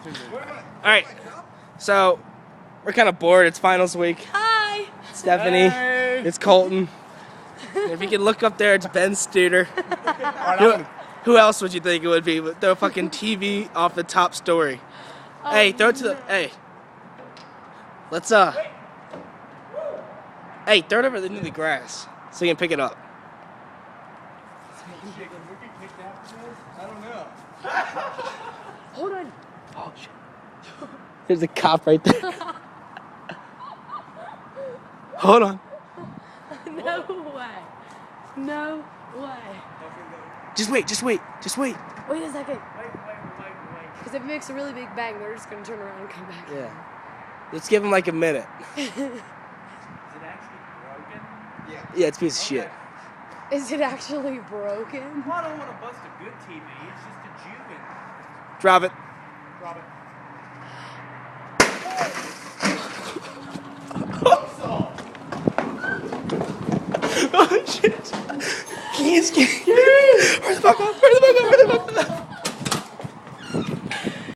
Alright, so we're kind of bored. It's finals week. Hi. Stephanie, it's Colton. And if you can look up there, it's Ben Studer. Who else would you think it would be with the fucking TV off the top story? Hey, throw it to the. Hey. Let's, Hey, throw it over into the grass so you can pick it up. I don't know. Hold on. Oh, shit. There's a cop right there. Hold on. No way. No way. Just wait, just wait, just wait. Wait a second. Because if it makes a really big bang, they're just going to turn around and come back. Yeah. Let's give him like a minute. Is it actually broken? Yeah. Yeah, it's a piece of shit. Is it actually broken? Well, I don't want to bust a good TV. It's just a Juvie. Drop it. Drop it. Oh shit. He's getting